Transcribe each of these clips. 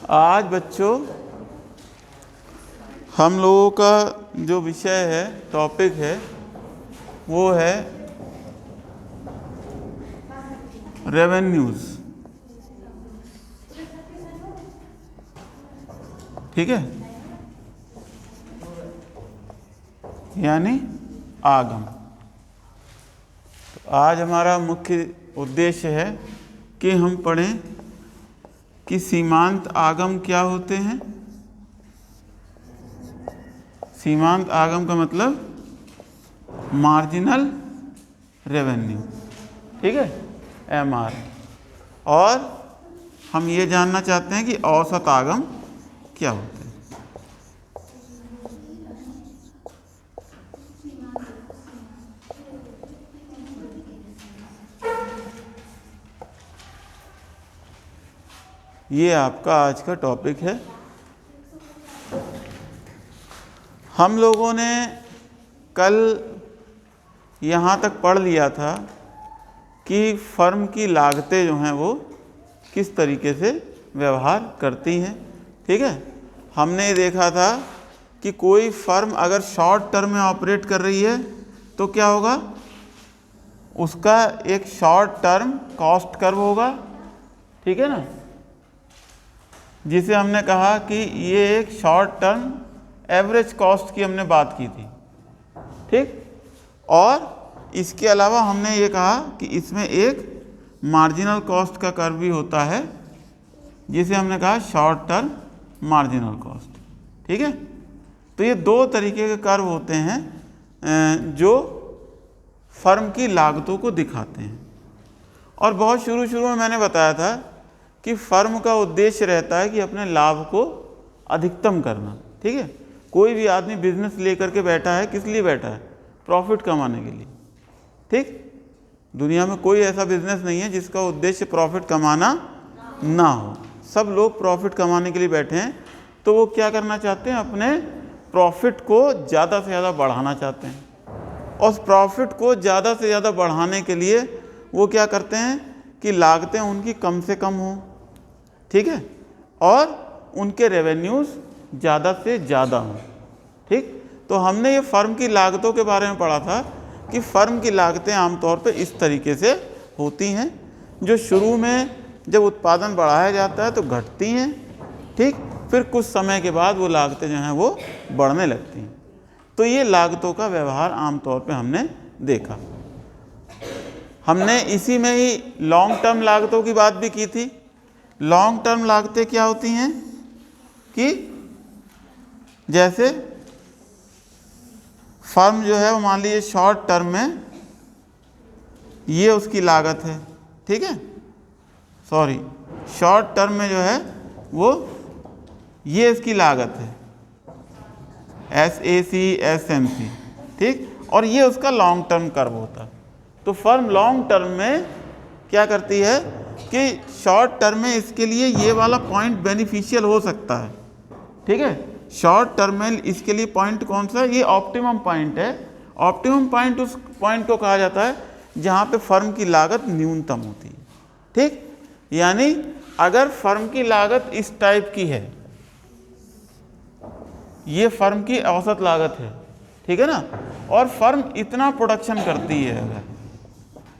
आज बच्चों हम लोगों का जो विषय है, टॉपिक है, वो है रेवेन्यूज। ठीक है, यानी आगम। तो आज हमारा मुख्य उद्देश्य है कि हम पढ़ें कि सीमांत आगम क्या होते हैं। सीमांत आगम का मतलब मार्जिनल रेवेन्यू, ठीक है, MR। और हम ये जानना चाहते हैं कि औसत आगम क्या होते हैं। ये आपका आज का टॉपिक है। हम लोगों ने कल यहाँ तक पढ़ लिया था कि फर्म की लागतें जो हैं वो किस तरीके से व्यवहार करती हैं। ठीक है, हमने देखा था कि कोई फर्म अगर शॉर्ट टर्म में ऑपरेट कर रही है तो क्या होगा, उसका एक शॉर्ट टर्म कॉस्ट कर्व होगा। ठीक है ना, जिसे हमने कहा कि ये एक शॉर्ट टर्म एवरेज कॉस्ट की हमने बात की थी। ठीक, और इसके अलावा हमने ये कहा कि इसमें एक मार्जिनल कॉस्ट का कर्व भी होता है, जिसे हमने कहा शॉर्ट टर्म मार्जिनल कॉस्ट। ठीक है, तो ये दो तरीके के कर्व होते हैं जो फर्म की लागतों को दिखाते हैं। और बहुत शुरू में मैंने बताया था कि फर्म का उद्देश्य रहता है कि अपने लाभ को अधिकतम करना। ठीक है, कोई भी आदमी बिजनेस लेकर के बैठा है, किस लिए बैठा है? प्रॉफिट कमाने के लिए। ठीक, दुनिया में कोई ऐसा बिजनेस नहीं है जिसका उद्देश्य प्रॉफिट कमाना ना हो। सब लोग प्रॉफिट कमाने के लिए बैठे हैं। तो वो क्या करना चाहते हैं? अपने प्रॉफिट को ज़्यादा से ज़्यादा बढ़ाना चाहते हैं। और उस प्रॉफिट को ज़्यादा से ज़्यादा बढ़ाने के लिए वो क्या करते हैं कि लागतें उनकी कम से कम हों। ठीक है, और उनके रेवेन्यूज़ ज़्यादा से ज़्यादा हों। ठीक, तो हमने ये फर्म की लागतों के बारे में पढ़ा था कि फर्म की लागतें आमतौर पे इस तरीके से होती हैं, जो शुरू में जब उत्पादन बढ़ाया जाता है तो घटती हैं। ठीक, फिर कुछ समय के बाद वो लागतें जो हैं वो बढ़ने लगती हैं। तो ये लागतों का व्यवहार आमतौर पे हमने देखा। हमने इसी में ही लॉन्ग टर्म लागतों की बात भी की थी। लॉन्ग टर्म लागतें क्या होती हैं कि जैसे फर्म जो है वो मान लीजिए शॉर्ट टर्म में ये उसकी लागत है। ठीक है, सॉरी, शॉर्ट टर्म में जो है वो ये इसकी लागत है, SAC SMC। ठीक, और ये उसका लॉन्ग टर्म कर्व होता है। तो फर्म लॉन्ग टर्म में क्या करती है कि शॉर्ट टर्म में इसके लिए ये वाला पॉइंट बेनिफिशियल हो सकता है। ठीक है, शॉर्ट टर्म में इसके लिए पॉइंट कौन सा है? ये ऑप्टिमम पॉइंट है। ऑप्टिमम पॉइंट उस पॉइंट को कहा जाता है जहाँ पे फर्म की लागत न्यूनतम होती है। ठीक, यानी अगर फर्म की लागत इस टाइप की है, ये फर्म की औसत लागत है, ठीक है ना, और फर्म इतना प्रोडक्शन करती है, अगर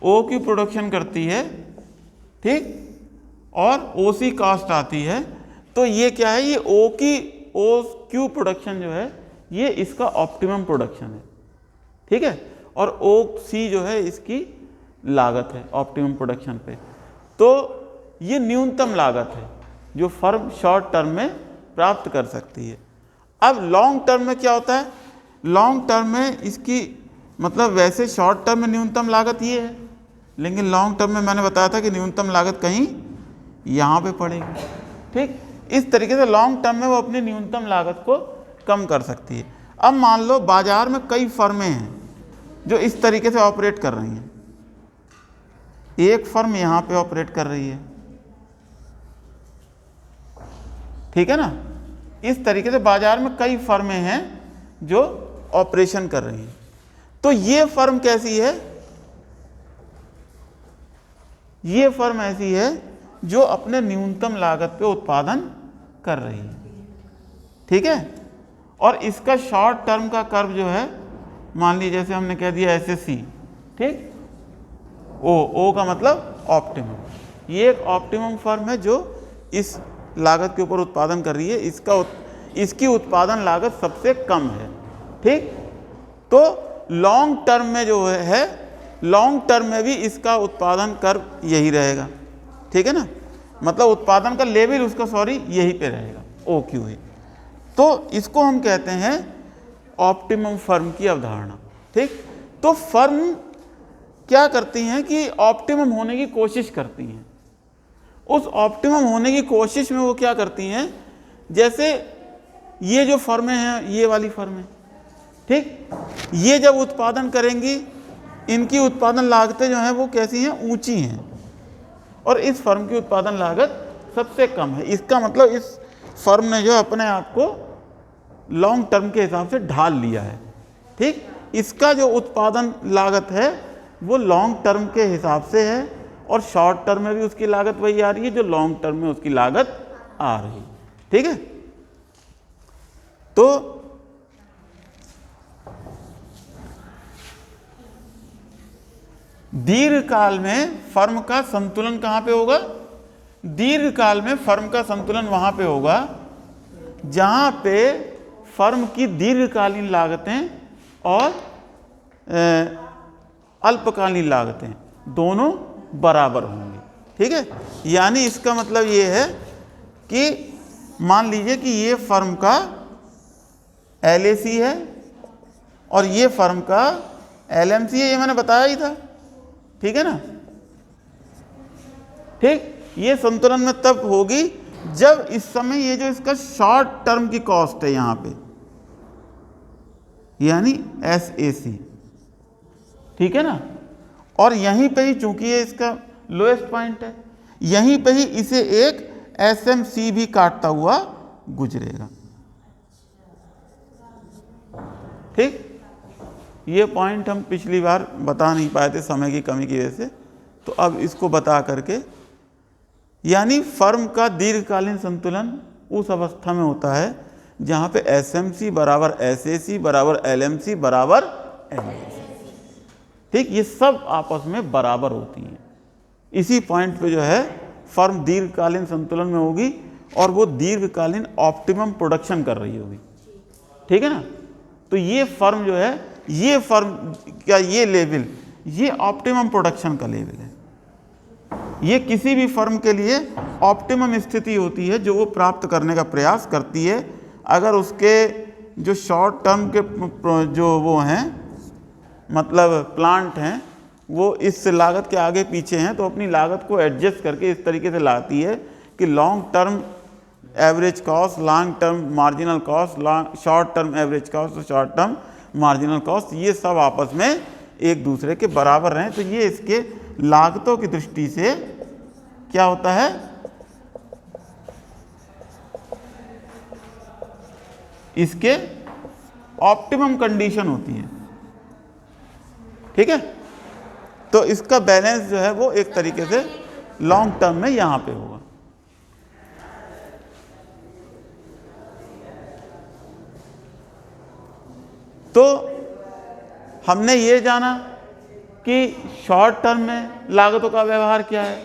ओ की प्रोडक्शन करती है, ठीक, और OC कास्ट आती है, तो ये क्या है? ये OQ प्रोडक्शन जो है ये इसका ऑप्टिमम प्रोडक्शन है। ठीक है, और OC जो है इसकी लागत है ऑप्टिमम प्रोडक्शन पे। तो ये न्यूनतम लागत है जो फर्म शॉर्ट टर्म में प्राप्त कर सकती है। अब लॉन्ग टर्म में क्या होता है? लॉन्ग टर्म में इसकी मतलब वैसे शॉर्ट टर्म में न्यूनतम लागत ये है, लेकिन लॉन्ग टर्म में मैंने बताया था कि न्यूनतम लागत कहीं यहाँ पे पड़ेगी। ठीक, इस तरीके से लॉन्ग टर्म में वो अपनी न्यूनतम लागत को कम कर सकती है। अब मान लो बाजार में कई फर्में हैं जो इस तरीके से ऑपरेट कर रही हैं। एक फर्म यहाँ पे ऑपरेट कर रही है, ठीक है ना। इस तरीके से बाजार में कई फर्में हैं जो ऑपरेशन कर रही हैं। तो ये फर्म कैसी है? ये फर्म ऐसी है जो अपने न्यूनतम लागत पे उत्पादन कर रही है, ठीक है। और इसका शॉर्ट टर्म का कर्व जो है, मान लीजिए जैसे हमने कह दिया ऐसे सी, ठीक, ओ का मतलब ऑप्टिमम। ये एक ऑप्टिमम फर्म है जो इस लागत के ऊपर उत्पादन कर रही है, इसकी उत्पादन लागत सबसे कम है, ठीक। तो लॉन्ग टर्म में जो है, लॉन्ग टर्म में भी इसका उत्पादन कर्व यही रहेगा, ठीक है ना, मतलब उत्पादन का लेवल उसका यही पे रहेगा, ओ क्यू है। तो इसको हम कहते हैं ऑप्टिमम फर्म की अवधारणा, ठीक। तो फर्म क्या करती हैं कि ऑप्टिमम होने की कोशिश करती हैं। उस ऑप्टिमम होने की कोशिश में वो क्या करती हैं, जैसे ये जो फर्में हैं, ये वाली फर्में, ठीक, ये जब उत्पादन करेंगी, इनकी उत्पादन लागतें जो हैं वो कैसी हैं, ऊंची हैं, और इस फर्म की उत्पादन लागत सबसे कम है। इसका मतलब इस फर्म ने जो अपने आप को लॉन्ग टर्म के हिसाब से ढाल लिया है, ठीक। इसका जो उत्पादन लागत है वो लॉन्ग टर्म के हिसाब से है, और शॉर्ट टर्म में भी उसकी लागत वही आ रही है जो लॉन्ग टर्म में उसकी लागत आ रही है, ठीक है। तो दीर्घकाल में फर्म का संतुलन कहां पे होगा, दीर्घकाल में फर्म का संतुलन वहां पे होगा जहां पे फर्म की दीर्घकालीन लागतें और अल्पकालीन लागतें दोनों बराबर होंगी, ठीक है। यानी इसका मतलब ये है कि मान लीजिए कि ये फर्म का LAC है और ये फर्म का LMC है, ये मैंने बताया ही था, ठीक है ना, ठीक। ये संतुलन में तब होगी जब इस समय ये जो इसका शॉर्ट टर्म की कॉस्ट है यहां पे, यानी SAC, ठीक है ना, और यहीं पे ही चूंकि ये इसका लोएस्ट पॉइंट है, यहीं पे ही इसे एक SMC भी काटता हुआ गुजरेगा, ठीक। ये पॉइंट हम पिछली बार बता नहीं पाए थे समय की कमी की वजह से, तो अब इसको बता करके, यानी फर्म का दीर्घकालीन संतुलन उस अवस्था में होता है जहां पे SMC बराबर SAC बराबर LMC बराबर LAC, ठीक। ये सब आपस में बराबर होती हैं। इसी पॉइंट पे जो है फर्म दीर्घकालीन संतुलन में होगी और वो दीर्घकालीन ऑप्टिमम प्रोडक्शन कर रही होगी, ठीक है ना। तो ये फर्म जो है, ये फर्म का ये लेवल, ये ऑप्टिमम प्रोडक्शन का लेवल है। ये किसी भी फर्म के लिए ऑप्टिमम स्थिति होती है जो वो प्राप्त करने का प्रयास करती है। अगर उसके जो शॉर्ट टर्म के जो वो हैं, मतलब प्लांट हैं, वो इस लागत के आगे पीछे हैं, तो अपनी लागत को एडजस्ट करके इस तरीके से लाती है कि long term average cost, long term marginal cost, short term average cost और शॉर्ट टर्म मार्जिनल कॉस्ट, ये सब आपस में एक दूसरे के बराबर रहें। तो ये इसके लागतों की दृष्टि से क्या होता है, इसके ऑप्टिमम कंडीशन होती है, ठीक है। तो इसका बैलेंस जो है वो एक तरीके से लॉन्ग टर्म में यहां पे होगा। तो हमने ये जाना कि शॉर्ट टर्म में लागतों का व्यवहार क्या है,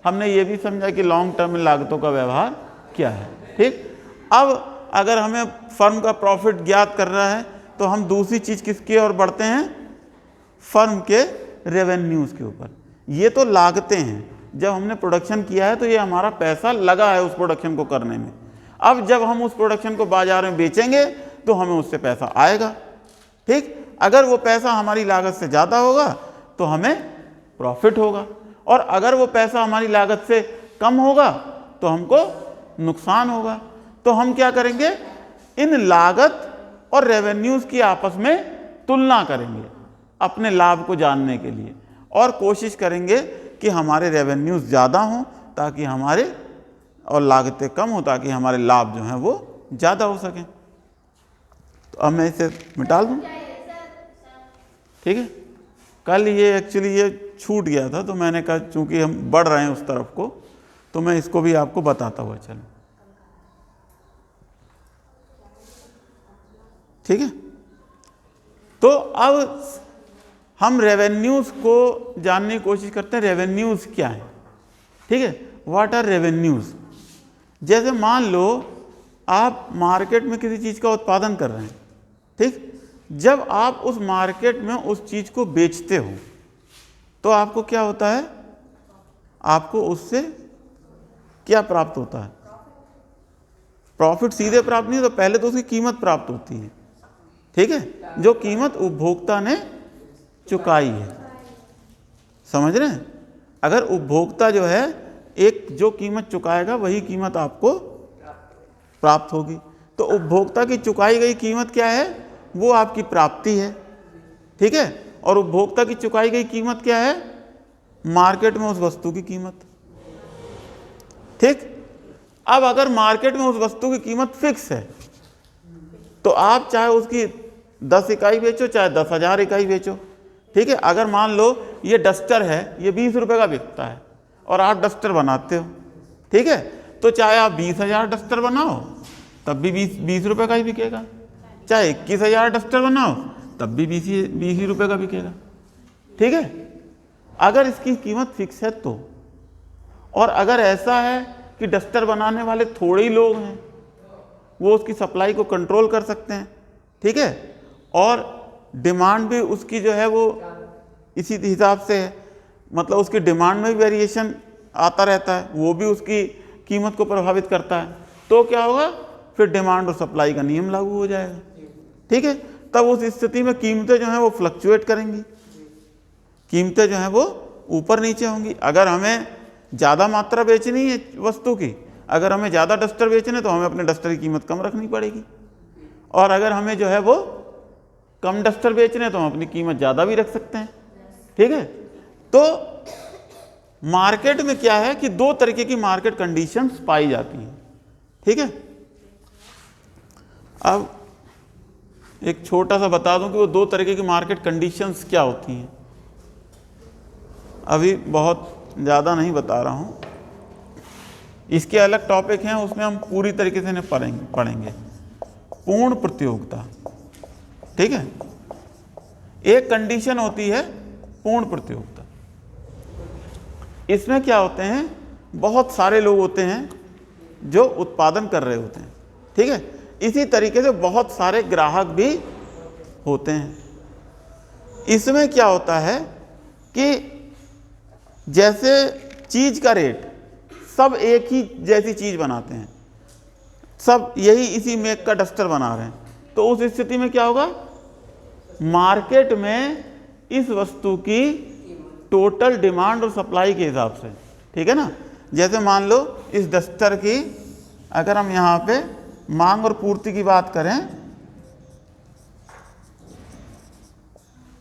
हमने ये भी समझा कि लॉन्ग टर्म में लागतों का व्यवहार क्या है, ठीक। अब अगर हमें फर्म का प्रॉफिट ज्ञात करना है तो हम दूसरी चीज़ किसकी ओर बढ़ते हैं, फर्म के रेवेन्यूज़ के ऊपर। ये तो लागतें हैं, जब हमने प्रोडक्शन किया है तो ये हमारा पैसा लगा है उस प्रोडक्शन को करने में। अब जब हम उस प्रोडक्शन को बाजार में बेचेंगे तो हमें उससे पैसा आएगा, ठीक। अगर वो पैसा हमारी लागत से ज़्यादा होगा तो हमें प्रॉफिट होगा, और अगर वो पैसा हमारी लागत से कम होगा तो हमको नुकसान होगा। तो हम क्या करेंगे, इन लागत और रेवेन्यूज़ की आपस में तुलना करेंगे अपने लाभ को जानने के लिए, और कोशिश करेंगे कि हमारे रेवेन्यूज़ ज़्यादा हों ताकि हमारे, और लागतें कम हों ताकि हमारे लाभ जो हैं वो ज़्यादा हो सकें। तो अब मैं इसे मिटा दूँ, ठीक है। कल ये एक्चुअली ये छूट गया था, तो मैंने कहा चूँकि हम बढ़ रहे हैं उस तरफ को, तो मैं इसको भी आपको बताता हुआ चलूँ। ठीक है। तो अब हम रेवेन्यूज़ को जानने की कोशिश करते हैं, रेवेन्यूज़ क्या है, ठीक है। What are revenues? जैसे मान लो आप मार्केट में किसी चीज़ का उत्पादन कर रहे हैं, ठीक। जब आप उस मार्केट में उस चीज़ को बेचते हो तो आपको क्या होता है, आपको उससे क्या प्राप्त होता है? प्रॉफिट सीधे प्राप्त नहीं, तो पहले तो उसकी कीमत प्राप्त होती है, ठीक है, जो कीमत उपभोक्ता ने चुकाई है। समझ रहे हैं? अगर उपभोक्ता जो है एक जो कीमत चुकाएगा वही कीमत आपको प्राप्त होगी। तो उपभोक्ता की चुकाई गई कीमत क्या है? वो आपकी प्राप्ति है, ठीक है। और उपभोक्ता की चुकाई गई कीमत क्या है? मार्केट में उस वस्तु की कीमत, ठीक। अब अगर मार्केट में उस वस्तु की कीमत फिक्स है तो आप चाहे उसकी 10 इकाई बेचो चाहे 10,000 इकाई बेचो, ठीक है। अगर मान लो ये डस्टर है, ये 20 रुपए का बिकता है और आप डस्टर बनाते हो, ठीक है, तो चाहे आप 20,000 डस्टर बनाओ तब भी 20 रुपए का ही बिकेगा, चाहे 21,000 डस्टर बनाओ तब भी 20 रुपए का बिकेगा, ठीक है, अगर इसकी कीमत फिक्स है तो। और अगर ऐसा है कि डस्टर बनाने वाले थोड़े ही लोग हैं, वो उसकी सप्लाई को कंट्रोल कर सकते हैं, ठीक है, और डिमांड भी उसकी जो है वो इसी हिसाब से है, मतलब उसकी डिमांड में भी वेरिएशन आता रहता है, वो भी उसकी कीमत को प्रभावित करता है, तो क्या होगा, फिर डिमांड और सप्लाई का नियम लागू हो जाएगा, ठीक है। तब उस स्थिति में कीमतें जो हैं वो फ्लक्चुएट करेंगी, कीमतें जो हैं वो ऊपर नीचे होंगी। अगर हमें ज़्यादा मात्रा बेचनी है वस्तु की, अगर हमें ज़्यादा डस्टर बेचने तो हमें अपने डस्टर की कीमत कम रखनी पड़ेगी, और अगर हमें जो है वो कम डस्टर बेचने तो हम अपनी कीमत ज़्यादा भी रख सकते हैं, ठीक है। तो मार्केट में क्या है कि दो तरीके की मार्केट कंडीशंस पाई जाती हैं, ठीक है। अब एक छोटा सा बता दूं कि वो दो तरीके की मार्केट कंडीशंस क्या होती हैं, अभी बहुत ज़्यादा नहीं बता रहा हूँ, इसके अलग टॉपिक हैं, उसमें हम पूरी तरीके से पढ़ेंगे। पूर्ण प्रतियोगिता, ठीक है, एक कंडीशन होती है पूर्ण प्रतियोगिता। इसमें क्या होते हैं, बहुत सारे लोग होते हैं जो उत्पादन कर रहे होते हैं, ठीक है, इसी तरीके से बहुत सारे ग्राहक भी होते हैं। इसमें क्या होता है कि जैसे चीज़ का रेट, सब एक ही जैसी चीज़ बनाते हैं, सब यही इसी मेक का डस्टर बना रहे हैं, तो उस स्थिति में क्या होगा, मार्केट में इस वस्तु की टोटल डिमांड और सप्लाई के हिसाब से, ठीक है ना। जैसे मान लो इस डस्टर की अगर हम यहाँ पे मांग और पूर्ति की बात करें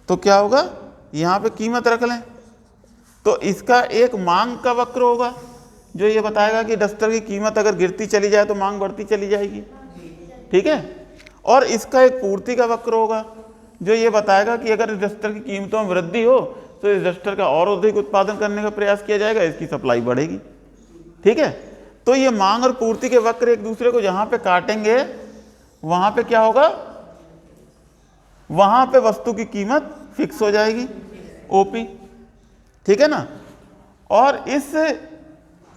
तो क्या होगा, यहाँ पे कीमत रख लें तो इसका एक मांग का वक्र होगा जो ये बताएगा कि डस्टर की कीमत अगर गिरती चली जाए तो मांग बढ़ती चली जाएगी, ठीक है। और इसका एक पूर्ति का वक्र होगा जो ये बताएगा कि अगर इस डस्टर की कीमतों में वृद्धि हो तो इस डस्टर का और अधिक उत्पादन करने का प्रयास किया जाएगा, इसकी सप्लाई बढ़ेगी, ठीक है। तो ये मांग और पूर्ति के वक्र एक दूसरे को जहां पे काटेंगे वहां पे क्या होगा, वहां पे वस्तु की कीमत फिक्स हो जाएगी, ओपी, ठीक है ना। और इस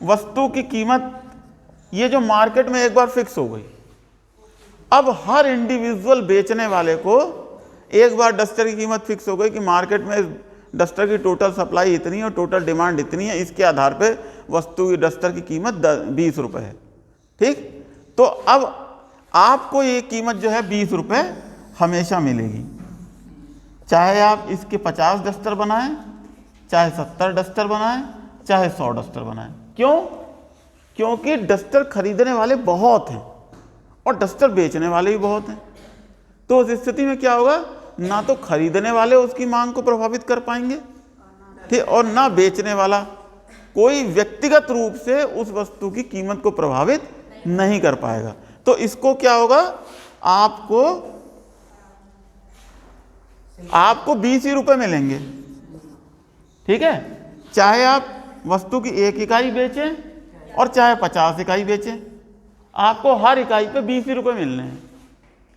वस्तु की कीमत ये जो मार्केट में एक बार फिक्स हो गई, अब हर इंडिविजुअल बेचने वाले को एक बार डस्टर की कीमत फिक्स हो गई कि मार्केट में डस्टर की टोटल सप्लाई इतनी है और टोटल डिमांड इतनी है, इसके आधार पे वस्तु की डस्टर की कीमत 20 रुपये है, ठीक। तो अब आपको ये कीमत जो है 20 रुपये हमेशा मिलेगी, चाहे आप इसके 50 डस्टर बनाएं, चाहे 70 डस्टर बनाएं, चाहे 100 डस्टर बनाएं। क्यों? क्योंकि डस्टर खरीदने वाले बहुत हैं और डस्टर बेचने वाले भी बहुत हैं। तो उस स्थिति में क्या होगा, ना तो खरीदने वाले उसकी मांग को प्रभावित कर पाएंगे, ठीक, और ना बेचने वाला कोई व्यक्तिगत रूप से उस वस्तु की कीमत को प्रभावित नहीं कर पाएगा। तो इसको क्या होगा, आपको 20 ही रुपए मिलेंगे, ठीक है, चाहे आप वस्तु की 1 इकाई बेचें और चाहे 50 इकाई बेचें, आपको हर इकाई पे 20 ही रुपए मिलने हैं,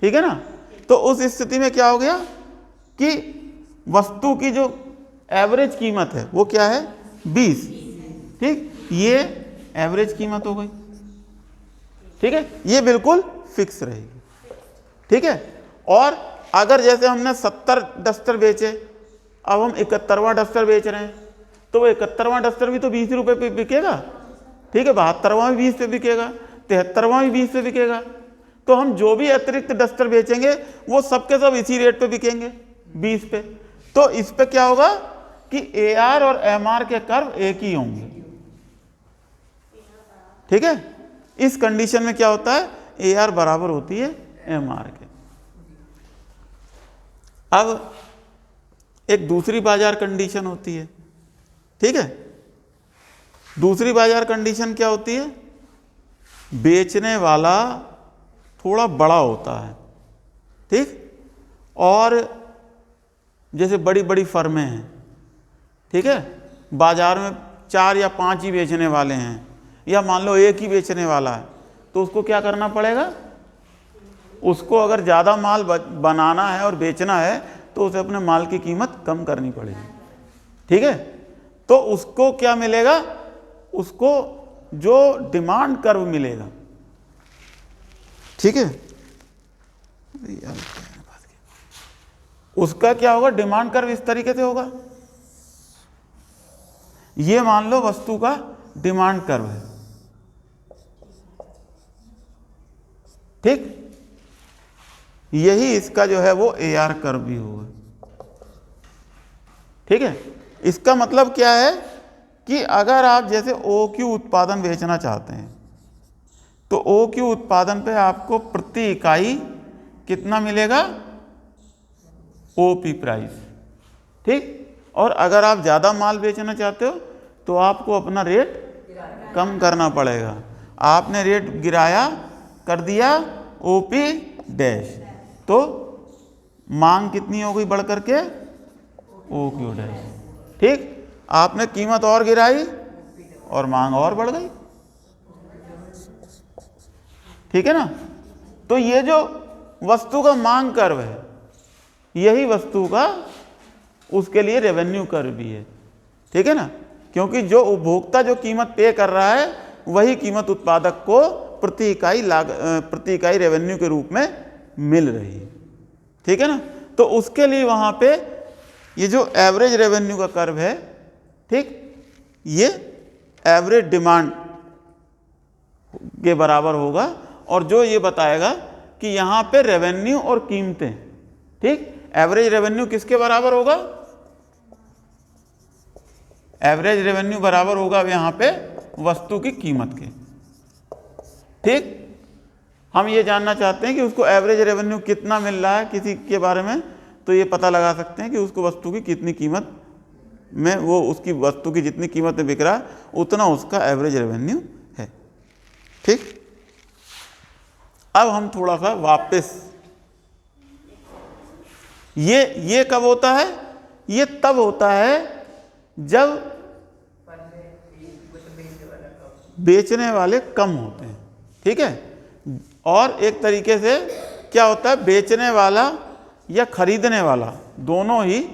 ठीक है ना। तो उस स्थिति में क्या हो गया कि वस्तु की जो एवरेज कीमत है वो क्या है 20, ठीक, ये एवरेज कीमत हो गई, ठीक है, ये बिल्कुल फिक्स रहेगी, ठीक है। और अगर जैसे हमने 70 डस्टर बेचे, अब हम 71वां डस्टर बेच रहे हैं, तो वो 71वां डस्टर भी तो 20 रुपये पे बिकेगा, ठीक है, 72वां भी 20 पे बिकेगा, 73वां भी 20 पे बिकेगा। तो हम जो भी अतिरिक्त डस्टर बेचेंगे वो सबके सब इसी रेट पे बिकेंगे, 20 पे। तो इस पे क्या होगा कि AR और MR के कर्व एक ही होंगे, ठीक है। इस कंडीशन में क्या होता है, AR बराबर होती है MR के। अब एक दूसरी बाजार कंडीशन होती है, ठीक है। दूसरी बाजार कंडीशन क्या होती है, बेचने वाला थोड़ा बड़ा होता है, ठीक, और जैसे बड़ी बड़ी फर्में हैं, ठीक है, बाजार में 4 या 5 ही बेचने वाले हैं, या मान लो एक ही बेचने वाला है, तो उसको क्या करना पड़ेगा, उसको अगर ज़्यादा माल बनाना है और बेचना है तो उसे अपने माल की कीमत कम करनी पड़ेगी, ठीक है। तो उसको क्या मिलेगा, उसको जो डिमांड कर्व मिलेगा, ठीक है, उसका क्या होगा, डिमांड कर्व इस तरीके से होगा। ये मान लो वस्तु का डिमांड कर्व है, ठीक, यही इसका जो है वो AR कर्व भी होगा, ठीक है। इसका मतलब क्या है कि अगर आप जैसे OQ उत्पादन बेचना चाहते हैं तो OQ उत्पादन पे आपको प्रति इकाई कितना मिलेगा, OP प्राइस, ठीक। और अगर आप ज़्यादा माल बेचना चाहते हो तो आपको अपना रेट कम करना पड़ेगा। आपने रेट गिराया, कर दिया OP डैश, तो मांग कितनी हो गई बढ़ करके, OQ डैश, ठीक। आपने कीमत और गिराई और मांग और बढ़ गई, ठीक है ना। तो ये जो वस्तु का मांग कर्व है, यही वस्तु का उसके लिए रेवेन्यू कर्व भी है, ठीक है ना, क्योंकि जो उपभोक्ता जो कीमत पे कर रहा है वही कीमत उत्पादक को प्रति इकाई रेवेन्यू के रूप में मिल रही है, ठीक है ना। तो उसके लिए वहां पे ये जो एवरेज रेवेन्यू का कर्व है, ठीक, ये एवरेज डिमांड के बराबर होगा, और जो ये बताएगा कि यहाँ पे रेवेन्यू और कीमतें, ठीक, एवरेज रेवेन्यू किसके बराबर होगा, एवरेज रेवेन्यू बराबर होगा अब यहाँ पे वस्तु की कीमत के, ठीक। हम ये जानना चाहते हैं कि उसको एवरेज रेवेन्यू कितना मिल रहा है किसी के बारे में, तो ये पता लगा सकते हैं कि उसको वस्तु की कितनी कीमत में, वो उसकी वस्तु की जितनी कीमत में बिक रहा है उतना उसका एवरेज रेवेन्यू है, ठीक। अब हम थोड़ा सा वापस, ये कब होता है, ये तब होता है जब बेचने वाले कम होते हैं, ठीक है। और एक तरीके से क्या होता है, बेचने वाला या खरीदने वाला दोनों ही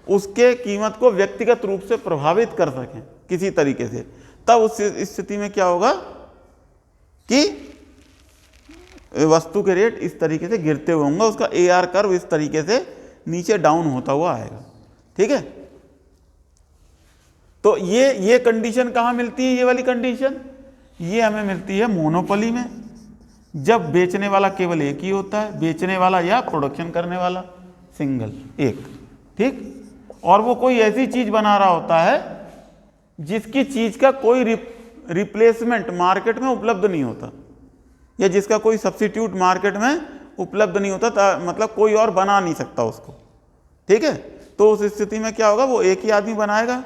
उसके कीमत को व्यक्तिगत रूप से प्रभावित कर सकें किसी तरीके से, तब उस स्थिति में क्या होगा कि वस्तु के रेट इस तरीके से गिरते हुए होंगे, उसका AR कर्व इस तरीके से नीचे डाउन होता हुआ आएगा, ठीक है। तो ये कंडीशन कहाँ मिलती है, ये वाली कंडीशन ये हमें मिलती है मोनोपोली में, जब बेचने वाला केवल एक ही होता है, बेचने वाला या प्रोडक्शन करने वाला सिंगल एक, ठीक। और वो कोई ऐसी चीज बना रहा होता है जिसकी चीज का कोई रिप्लेसमेंट मार्केट में उपलब्ध नहीं होता, या जिसका कोई सब्स्टिट्यूट मार्केट में उपलब्ध नहीं होता, मतलब कोई और बना नहीं सकता उसको, ठीक है। तो उस स्थिति में क्या होगा, वो एक ही आदमी बनाएगा,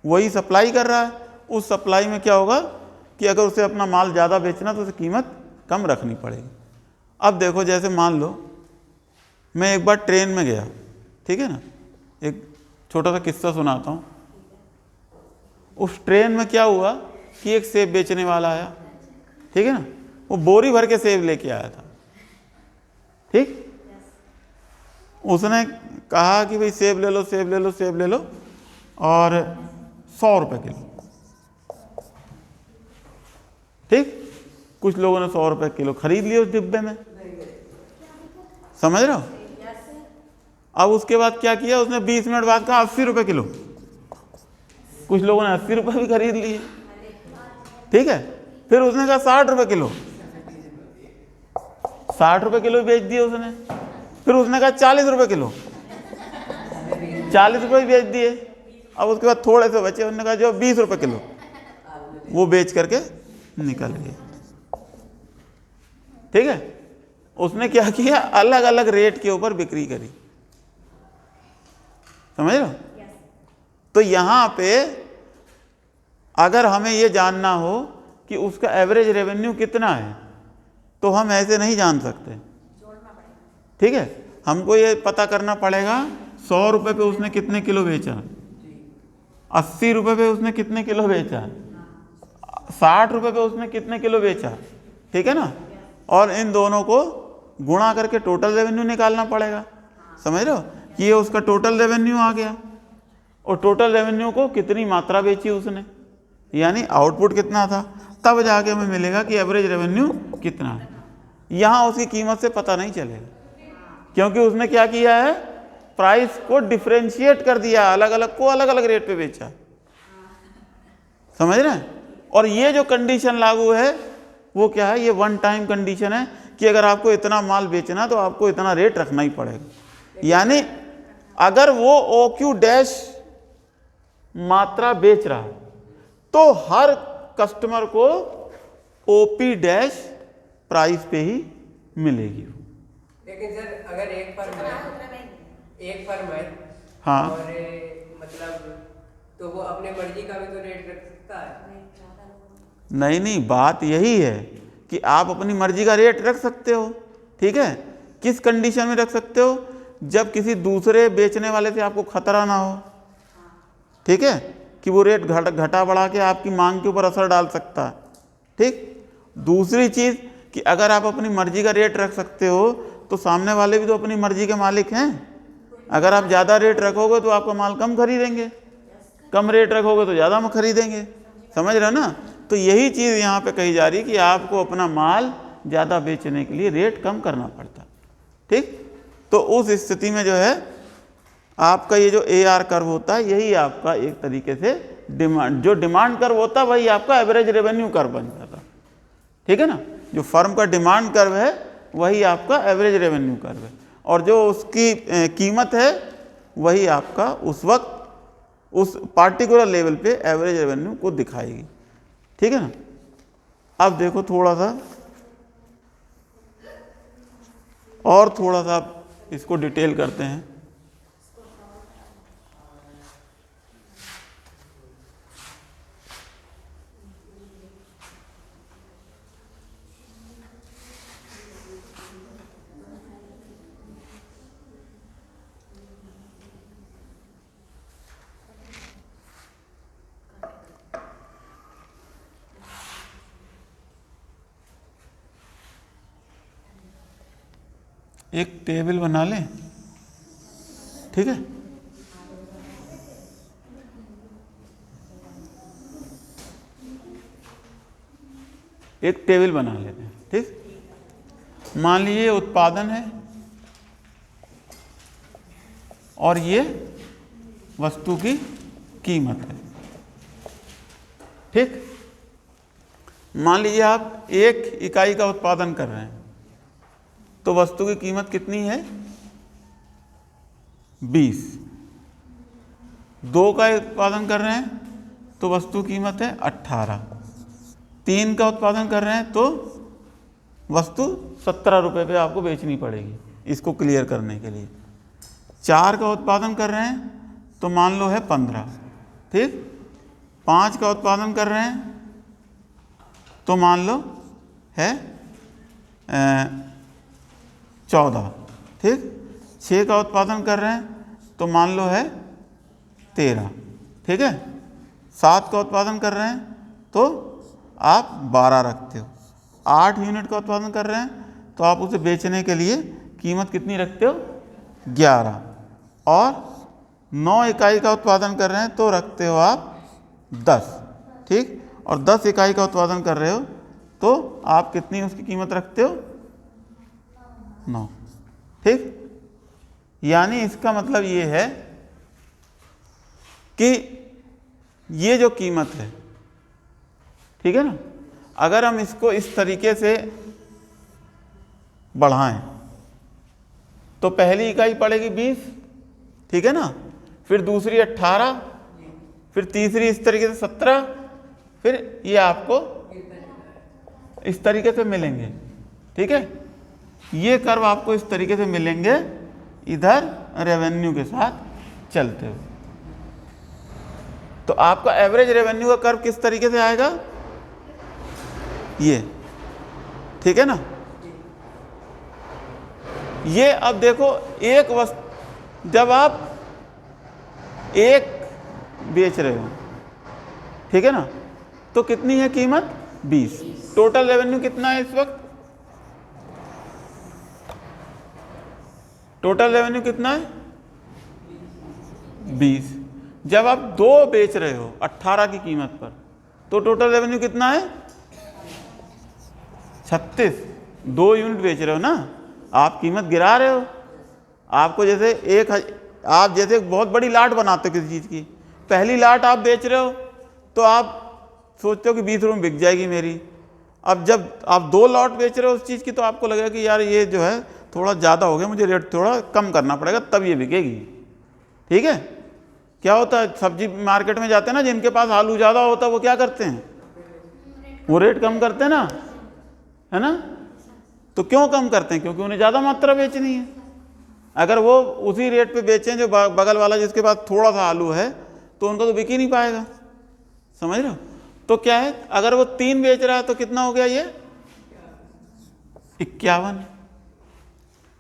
वही सप्लाई कर रहा है, उस सप्लाई में क्या होगा कि अगर उसे अपना माल ज़्यादा बेचना तो उसे कीमत कम रखनी पड़ेगी। अब देखो, जैसे मान लो मैं एक बार ट्रेन में गया, ठीक है ना, एक छोटा सा किस्सा सुनाता हूँ। उस ट्रेन में क्या हुआ कि एक सेब बेचने वाला आया, ठीक है ना, वो बोरी भर के सेब लेके आया था, ठीक। उसने कहा कि भाई सेब ले लो, सेब ले लो, सेब ले लो, और 100 रुपये किलो। ठीक, कुछ लोगों ने 100 रुपये किलो खरीद लिए उस डिब्बे में, समझ रहे हो। अब उसके बाद क्या किया उसने, 20 मिनट बाद कहा 80 रुपये किलो। कुछ लोगों ने 80 रुपये भी खरीद लिए। ठीक है, फिर उसने कहा 60 रुपये किलो, 60 रुपये किलो बेच दिए उसने। फिर उसने कहा 40 रुपये किलो, 40 रुपये बेच दिए। अब उसके बाद थोड़े से बचे, उन्होंने कहा जो 20 रुपये किलो, वो बेच करके निकल गए। ठीक है, उसने क्या किया, अलग अलग रेट के ऊपर बिक्री करी, समझ लो। तो यहां पे अगर हमें ये जानना हो कि उसका एवरेज रेवेन्यू कितना है, तो हम ऐसे नहीं जान सकते। ठीक है, हमको ये पता करना पड़ेगा 100 रुपये पे उसने कितने किलो बेचा, 80 रुपये पे उसने कितने किलो बेचा, 60 रुपये पे उसने कितने किलो बेचा। ठीक है ना, और इन दोनों को गुणा करके टोटल रेवेन्यू निकालना पड़ेगा, समझ रहे हो। कि ये उसका टोटल रेवेन्यू आ गया, और टोटल रेवेन्यू को कितनी मात्रा बेची उसने, यानी आउटपुट कितना था, तब जाके हमें मिलेगा कि एवरेज रेवेन्यू कितना है। यहाँ उसकी कीमत से पता नहीं चलेगा, क्योंकि उसने क्या किया है, प्राइस को डिफरेंशिएट कर दिया, अलग अलग को अलग अलग रेट पे बेचा, समझ रहे हैं। और ये जो कंडीशन लागू है वो क्या है, ये वन टाइम कंडीशन है कि अगर आपको इतना माल बेचना तो आपको इतना रेट रखना ही पड़ेगा। यानी अगर वो OQ डैश मात्रा बेच रहा है तो हर कस्टमर को OP डैश प्राइस पे ही मिलेगी। लेकिन सर अगर एक फर्म है हाँ, और मतलब तो वो अपने मर्जी का भी तो रेट रख सकता है। नहीं नहीं, बात यही है कि आप अपनी मर्जी का रेट रख सकते हो। ठीक है, किस कंडीशन में रख सकते हो, जब किसी दूसरे बेचने वाले से आपको खतरा ना हो। ठीक है, कि वो रेट घटा बढ़ा के आपकी मांग के ऊपर असर डाल सकता है। ठीक, दूसरी चीज़ कि अगर आप अपनी मर्जी का रेट रख सकते हो तो सामने वाले भी तो अपनी मर्जी के मालिक हैं। अगर आप ज़्यादा रेट रखोगे तो आपका माल कम खरीदेंगे, कम रेट रखोगे तो ज़्यादा में खरीदेंगे, समझ रहे हो ना। तो यही चीज़ यहाँ पे कही जा रही है कि आपको अपना माल ज़्यादा बेचने के लिए रेट कम करना पड़ता। ठीक, तो उस स्थिति में जो है आपका ये जो AR कर्व होता है, यही आपका एक तरीके से डिमांड कर्व होता है, वही आपका एवरेज रेवेन्यू कर्व बन जाता। ठीक है ना, जो फर्म का डिमांड कर्व है वही आपका एवरेज रेवेन्यू कर्व है, और जो उसकी कीमत है वही आपका उस वक्त उस पार्टिकुलर लेवल पे एवरेज रेवेन्यू को दिखाएगी। ठीक है ना। अब देखो थोड़ा सा इसको डिटेल करते हैं। एक टेबल बना लें, ठीक है। एक टेबल बना लेते हैं, ठीक। मान लीजिए उत्पादन है और ये वस्तु की कीमत है, ठीक। मान लीजिए आप 1 इकाई का उत्पादन कर रहे हैं तो वस्तु की कीमत कितनी है, 20। 2 का उत्पादन कर रहे हैं तो वस्तु कीमत है 18। 3 का उत्पादन कर रहे हैं तो वस्तु 17 रुपये पे आपको बेचनी पड़ेगी, इसको क्लियर करने के लिए। 4 का उत्पादन कर रहे हैं तो मान लो है 15, ठीक। 5 का उत्पादन कर रहे हैं तो मान लो है 14, ठीक। 6 का उत्पादन कर रहे हैं तो मान लो है 13, ठीक है। 7 का उत्पादन कर रहे हैं तो आप 12 रखते हो। 8 यूनिट का उत्पादन कर रहे हैं तो आप उसे बेचने के लिए कीमत कितनी रखते हो, 11 और 9 इकाई का उत्पादन कर रहे हैं तो रखते हो आप 10, ठीक। और 10 इकाई का उत्पादन कर रहे हो तो आप कितनी उसकी कीमत रखते हो? 9, ठीक। यानी इसका मतलब ये है कि ये जो कीमत है, ठीक है ना, अगर हम इसको इस तरीके से बढ़ाएं तो पहली इकाई पड़ेगी 20, ठीक है ना, फिर दूसरी 18, फिर तीसरी इस तरीके से 17, फिर ये आपको इस तरीके से मिलेंगे, ठीक है। ये कर्व आपको इस तरीके से मिलेंगे इधर रेवेन्यू के साथ चलते हुए। तो आपका एवरेज रेवेन्यू का कर्व किस तरीके से आएगा? ये, ठीक है ना। ये अब देखो, एक वस्तु जब आप एक बेच रहे हो, ठीक है ना, तो कितनी है कीमत? 20। टोटल रेवेन्यू कितना है इस वक्त? टोटल रेवेन्यू कितना है? 20। जब आप 2 बेच रहे हो 18 की कीमत पर तो टोटल रेवेन्यू कितना है? 36। 2 यूनिट बेच रहे हो ना, आप कीमत गिरा रहे हो। आपको जैसे आप जैसे बहुत बड़ी लाट बनाते हो किसी चीज़ की, पहली लाट आप बेच रहे हो तो आप सोचते हो कि 20 रुपये में बिक जाएगी मेरी। अब जब आप 2 लॉट बेच रहे हो उस चीज़ की तो आपको लगेगा कि यार ये जो है थोड़ा ज़्यादा हो गया, मुझे रेट थोड़ा कम करना पड़ेगा तब ये बिकेगी, ठीक है। क्या होता है, सब्जी मार्केट में जाते हैं ना, जिनके पास आलू ज़्यादा होता है वो क्या करते हैं? वो रेट कम करते हैं ना, है ना। तो क्यों कम करते हैं? क्योंकि उन्हें ज़्यादा मात्रा बेचनी है। अगर वो उसी रेट पे बेचें जो बगल वाला जिसके पास थोड़ा सा आलू है तो उनका तो बिक ही नहीं पाएगा, समझ रहे हो। तो क्या है, अगर वो 3 बेच रहा है तो कितना हो गया ये? 51,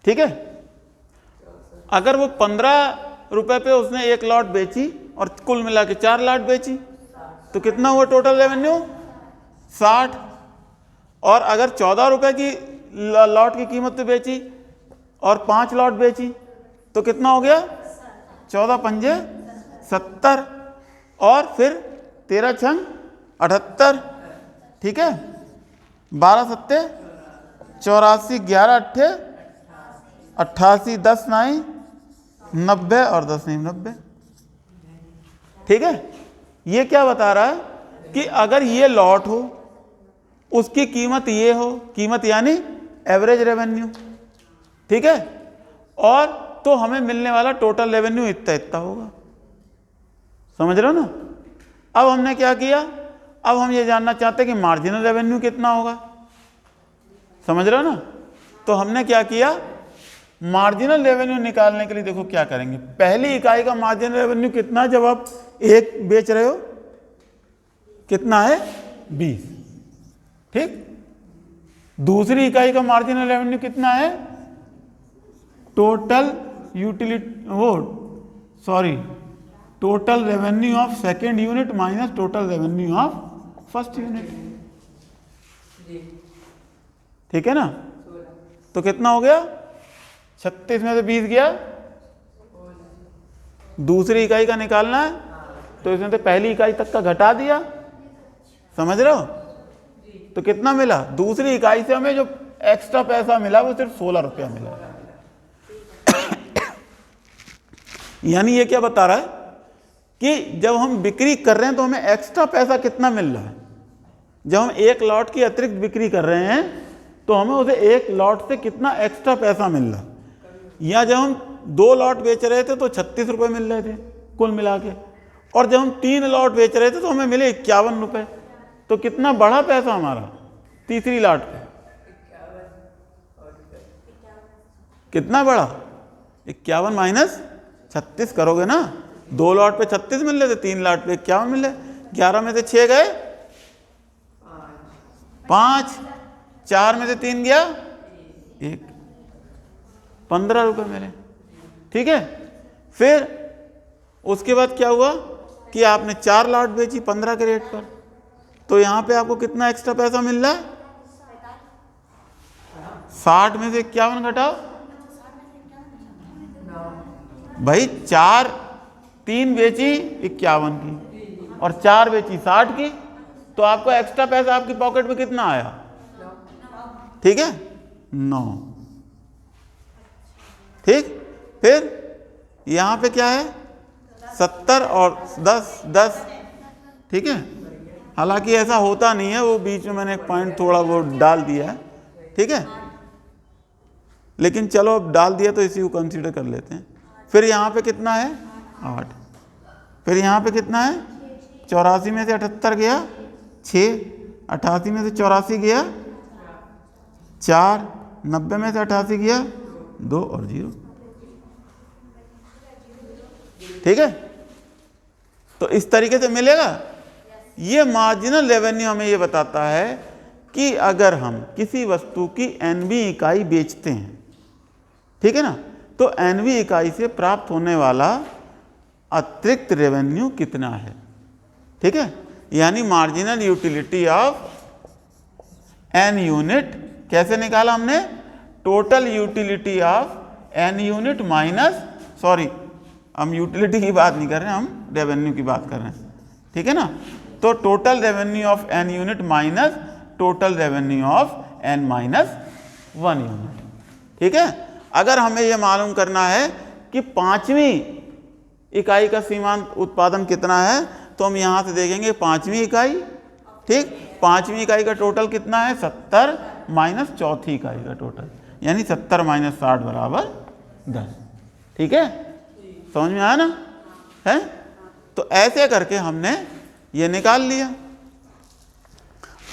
ठीक है। अगर वो 15 रुपए पे उसने 1 लॉट बेची और कुल मिला के 4 लॉट बेची तो कितना हुआ टोटल रेवेन्यू? 60। और अगर 14 रुपए की लॉट की कीमत पे बेची और 5 लॉट बेची तो कितना हो गया? 14 पंजे 70 और फिर 13 छंग 78, ठीक है। 12 सत्ते 84, 11 अट्ठे 88, 10 नाई 90 और 10 नहीं 90, ठीक है। ये क्या बता रहा है कि अगर ये लॉट हो, उसकी कीमत ये हो, कीमत यानी एवरेज रेवेन्यू, ठीक है, और तो हमें मिलने वाला टोटल रेवेन्यू इतना इतना होगा, समझ रहे हो ना। अब हमने क्या किया, अब हम ये जानना चाहते हैं कि मार्जिनल रेवेन्यू कितना होगा, समझ रहे हो ना। तो हमने क्या किया, मार्जिनल रेवेन्यू निकालने के लिए देखो क्या करेंगे। पहली इकाई का मार्जिनल रेवेन्यू कितना है जब आप 1 बेच रहे हो? कितना है? 20, ठीक। दूसरी इकाई का मार्जिनल रेवेन्यू कितना है? Total total revenue of second unit minus total revenue of first unit, ठीक है ना। तो कितना हो गया? 36 में से 20 गया, दूसरी इकाई का निकालना है तो इसमें से पहली इकाई तक का घटा दिया, समझ रहे हो। तो कितना मिला? दूसरी इकाई से हमें जो एक्स्ट्रा पैसा मिला वो सिर्फ 16 रुपया मिला। यानी ये क्या बता रहा है कि जब हम बिक्री कर रहे हैं तो हमें एक्स्ट्रा पैसा कितना मिल रहा है। जब हम 1 लॉट की अतिरिक्त बिक्री कर रहे हैं तो हमें उसे 1 लॉट से कितना एक्स्ट्रा पैसा मिल रहा है। या जब हम 2 लॉट बेच रहे थे तो 36 रुपये मिल रहे थे कुल मिला के, और जब हम 3 लॉट बेच रहे थे तो हमें मिले 51 रुपये। तो कितना बढ़ा पैसा हमारा तीसरी लॉट पे? कितना बढ़ा? 51 माइनस 36 करोगे ना, 2 लॉट पे 36 मिल रहे थे, 3 लॉट पे 51 मिल रहे। 11 में से 6 गए 5, 4 में से 3 गया 1, 15 रुपये मिले, ठीक है। फिर उसके बाद क्या हुआ कि आपने 4 लॉट बेची 15 के रेट पर, तो यहां पे आपको कितना एक्स्ट्रा पैसा मिल रहा है? 60 में से 51 घटाओ भाई 3 बेची 51 की और 4 बेची 60 की, तो आपको एक्स्ट्रा पैसा आपकी पॉकेट में कितना आया? ठीक है, 9। ठीक, फिर यहां पे क्या है? 70 और 10। ठीक है, हालांकि ऐसा होता नहीं है, वो बीच में मैंने एक पॉइंट थोड़ा वो डाल दिया है। ठीक है, लेकिन चलो अब डाल दिया तो इसी को कंसीडर कर लेते हैं। फिर यहाँ पे कितना है? 8। फिर यहाँ पे कितना है? 84 में से 78 गया 6, 88 में से 84 गया 4, 90 में से 88 गया 2 और 0। ठीक है, तो इस तरीके से मिलेगा। ये मार्जिनल रेवेन्यू हमें ये बताता है कि अगर हम किसी वस्तु की NB इकाई बेचते हैं, ठीक है ना, तो NB इकाई से प्राप्त होने वाला अतिरिक्त रेवेन्यू कितना है। ठीक है, यानी marginal utility of N unit कैसे निकाला हमने? Total utility of N unit minus, sorry हम यूटिलिटी की बात नहीं कर रहे हैं, हम रेवेन्यू की बात कर रहे हैं। ठीक है ना, तो total revenue of N unit minus total revenue of N minus 1 unit. ठीक है, अगर हमें यह मालूम करना है कि 5वीं इकाई का सीमांत उत्पादन कितना है, तो हम यहां से देखेंगे 5वीं इकाई। ठीक, 5वीं इकाई का टोटल कितना है? 70 माइनस चौथी इकाई का टोटल, यानी 70 माइनस 60 बराबर 10। ठीक है, समझ में आया ना? है, तो ऐसे करके हमने ये निकाल लिया।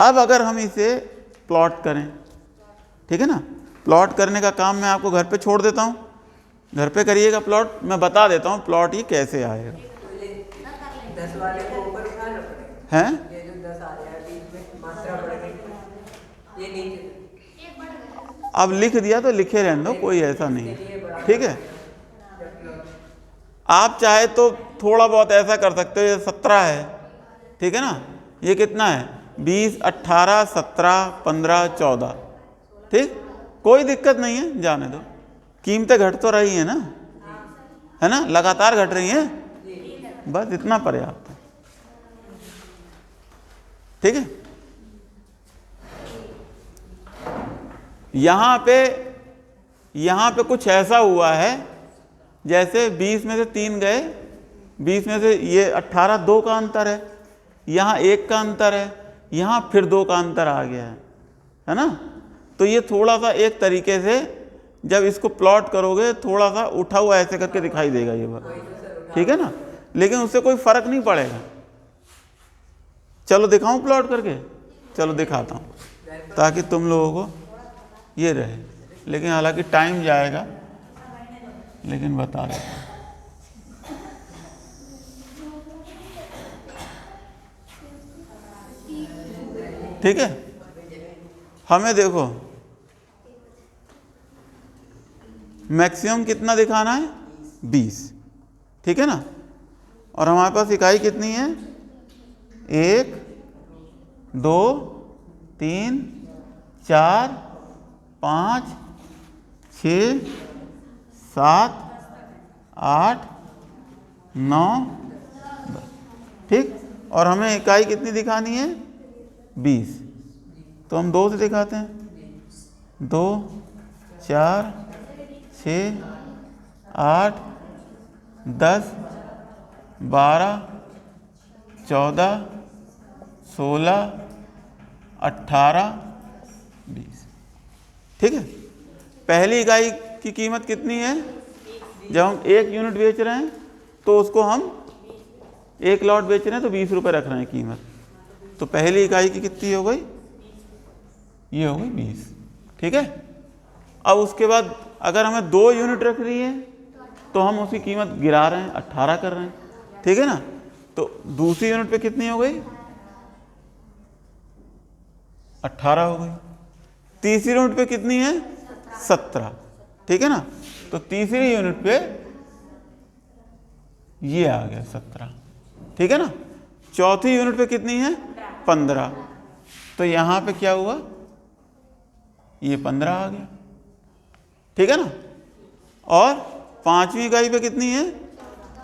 अब अगर हम इसे प्लॉट करें, ठीक है ना, प्लॉट करने का काम मैं आपको घर पे छोड़ देता हूँ, घर पे करिएगा प्लॉट। मैं बता देता हूँ प्लॉट ये कैसे आएगा। 10 वाले को ऊपर उठाना पड़ेगा। हैं? ये जो 10 आ रहा है बीच में मात्रा बढ़ गई, ये नीचे। अब लिख दिया तो लिखे रहने दो, कोई ऐसा नहीं है। ठीक है, आप चाहे तो थोड़ा बहुत ऐसा कर सकते हो, ये 17 है। ठीक है ना, ये कितना है? 20, 18, 17, 15, 14। ठीक, कोई दिक्कत नहीं है, जाने दो। कीमतें घट तो रही हैं ना, है ना, लगातार घट रही हैं, बस इतना पर्याप्त है। ठीक है, यहां पे कुछ ऐसा हुआ है जैसे 20 में से 3 गए, 20 में से ये 18, 2 का अंतर है, यहाँ 1 का अंतर है, यहाँ फिर 2 का अंतर आ गया है ना। तो ये थोड़ा सा एक तरीके से जब इसको प्लॉट करोगे थोड़ा सा उठा हुआ ऐसे करके दिखाई देगा ये बात। ठीक है ना, लेकिन उससे कोई फर्क नहीं पड़ेगा। चलो दिखाऊं प्लॉट करके? चलो दिखाता हूँ ताकि तुम लोगों को ये रहे, लेकिन हालांकि टाइम जाएगा, लेकिन बता देता हूँ। ठीक है, हमें देखो मैक्सिमम कितना दिखाना है? 20। ठीक है ना, और हमारे पास इकाई कितनी है? 1, 2, 3, 4, 5, 6, 7, 8, 9, 10। ठीक, और हमें इकाई कितनी दिखानी है? 20। तो हम 2 से दिखाते हैं। 2, 4, 6, 8, 10, 12, 14, 16, 18, 20। ठीक है, पहली इकाई की कीमत कितनी है? जब हम 1 यूनिट बेच रहे हैं तो उसको हम 1 लॉट बेच रहे हैं तो 20 रुपये रख रहे हैं कीमत। तो पहली इकाई की कितनी हो गई? ये हो गई 20। ठीक है, अब उसके बाद अगर हमें 2 यूनिट रख रही है तो हम उसकी कीमत गिरा रहे हैं, 18 कर रहे हैं। ठीक है ना, तो दूसरी यूनिट पे कितनी हो गई? 18 हो गई। तीसरी यूनिट पे कितनी है? 17। ठीक है ना, तो तीसरी यूनिट पे ये आ गया 17। ठीक है ना, चौथी यूनिट पे कितनी है? 15। तो यहां पे क्या हुआ? ये 15 आ गया। ठीक है ना, और 5वीं इकाई पे कितनी है